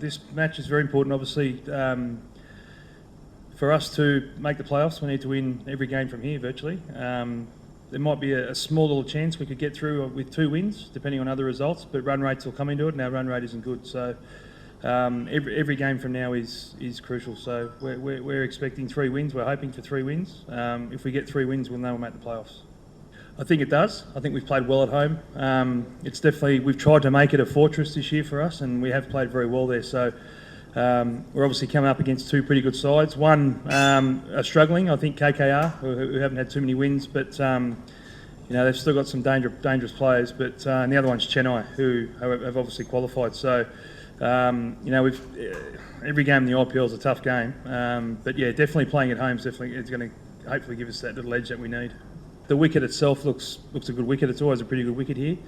this match is very important, obviously. For us to make the playoffs, we need to win every game from here, virtually. There might be a small little chance we could get through with 2 wins, depending on other results, but run rates will come into it, and our run rate isn't good. So every game from now is crucial. So we're expecting 3 wins. We're hoping for 3 wins. If we get 3 wins, we'll know we'll make the playoffs. I think it does. I think we've played well at home. It's definitely, we've tried to make it a fortress this year for us, and we have played very well there. So we're obviously coming up against 2 pretty good sides. One are struggling, I think KKR, who haven't had too many wins, but they've still got some dangerous players. But and the other one's Chennai, who have obviously qualified. So we've every game in the IPL is a tough game. But yeah, definitely playing at home is going to hopefully give us that little edge that we need. The wicket itself looks a good wicket. It's always a pretty good wicket here.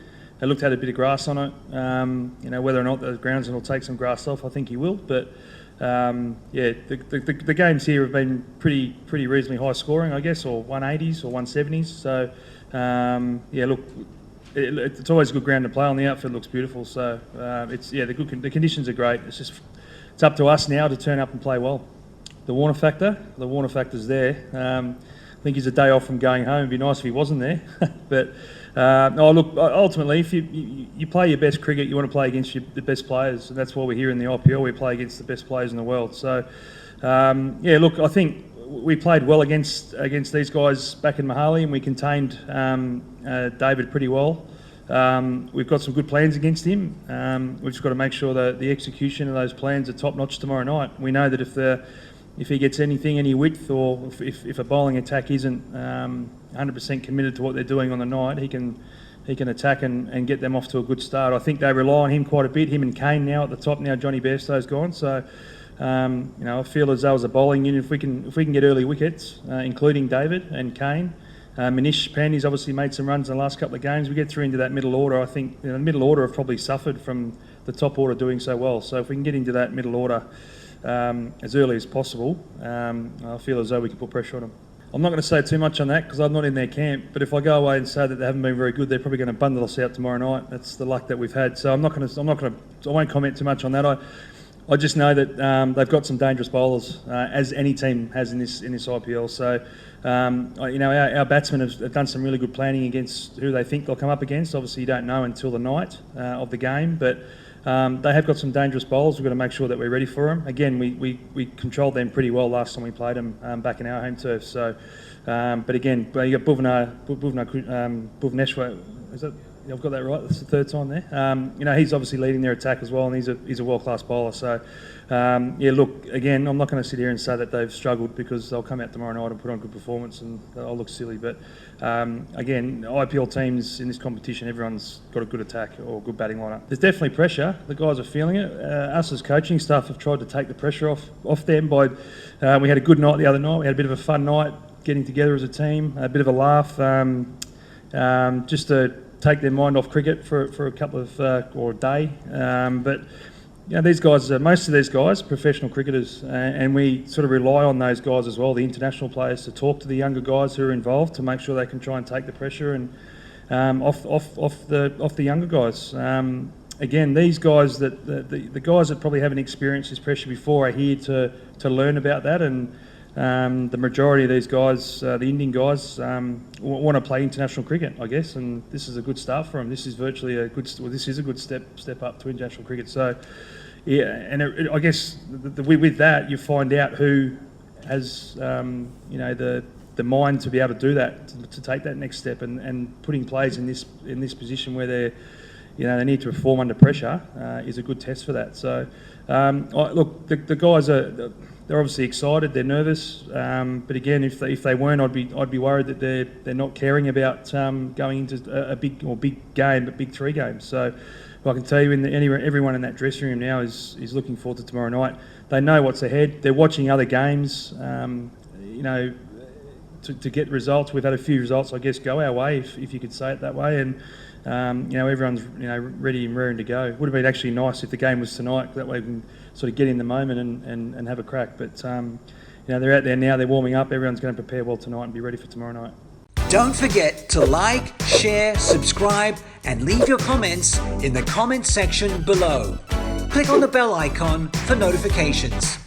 They looked at a bit of grass on it. Whether or not the groundsman will take some grass off, I think he will. But the games here have been pretty reasonably high scoring, I guess, or 180s or 170s. So it's always a good ground to play on. The outfit looks beautiful. So the conditions are great. It's up to us now to turn up and play well. The Warner factor's there. I think he's a day off from going home. It'd be nice if he wasn't there. But ultimately, if you play your best cricket, you want to play against the best players, and that's why we're here in the IPL. We play against the best players in the world. So, I think we played well against these guys back in Mohali, and we contained David pretty well. We've got some good plans against him. We've just got to make sure that the execution of those plans are top notch tomorrow night. We know that if he gets any width, or if a bowling attack isn't 100% committed to what they're doing on the night, he can attack and get them off to a good start. I think they rely on him quite a bit. Him and Kane now at the top. Now Johnny Bairstow's gone, so I feel as though as a bowling unit, if we can get early wickets, including David and Kane. Manish Pandey's obviously made some runs in the last couple of games. We get through into that middle order. I think the middle order have probably suffered from the top order doing so well. So if we can get into that middle order as early as possible, I feel as though we can put pressure on them. I'm not going to say too much on that because I'm not in their camp, but if I go away and say that they haven't been very good, they're probably going to bundle us out tomorrow night. That's the luck that we've had. So I won't comment too much on that. I just know that they've got some dangerous bowlers, as any team has in this IPL. So our batsmen have done some really good planning against who they think they'll come up against. Obviously, you don't know until the night of the game, but they have got some dangerous bowlers. We've got to make sure that we're ready for them. Again, we controlled them pretty well last time we played them back in our home turf. So, but again, you got Bhuvneshwar. Is that? I've got that right. That's the 3rd time there. He's obviously leading their attack as well, and he's a world-class bowler. So, look, again, I'm not going to sit here and say that they've struggled because they'll come out tomorrow night and put on a good performance, and I'll look silly. But again, IPL teams in this competition, everyone's got a good attack or good batting lineup. There's definitely pressure. The guys are feeling it. Us as coaching staff have tried to take the pressure off them by. We had a good night the other night. We had a bit of a fun night getting together as a team, a bit of a laugh, just to take their mind off cricket for a couple of or a day. But these guys, most of these guys, professional cricketers, and we sort of rely on those guys as well, the international players, to talk to the younger guys who are involved to make sure they can try and take the pressure and off the younger guys. Again, these guys the guys that probably haven't experienced this pressure before are here to learn about that, and the majority of these guys, the Indian guys, want to play international cricket, I guess, and this is a good start for them. This is virtually a good step up to international cricket. So, yeah, and I guess with that, you find out who has, the mind to be able to do that, to take that next step, and putting players in this position where they need to perform under pressure is a good test for that. So, look, the guys they're obviously excited, they're nervous, but again, if they weren't, I'd be worried that they're not caring about going into a big game, but big 3 games. So I can tell you, everyone in that dressing room now is looking forward to tomorrow night. They know what's ahead. They're watching other games, to get results. We've had a few results, I guess, go our way, if you could say it that way, and everyone's ready and raring to go. It would have been actually nice if the game was tonight. That way we can sort of get in the moment and have a crack. But they're out there now. They're warming up. Everyone's going to prepare well tonight and be ready for tomorrow night. Don't forget to like, share, subscribe, and leave your comments in the comment section below. click on the bell icon for notifications.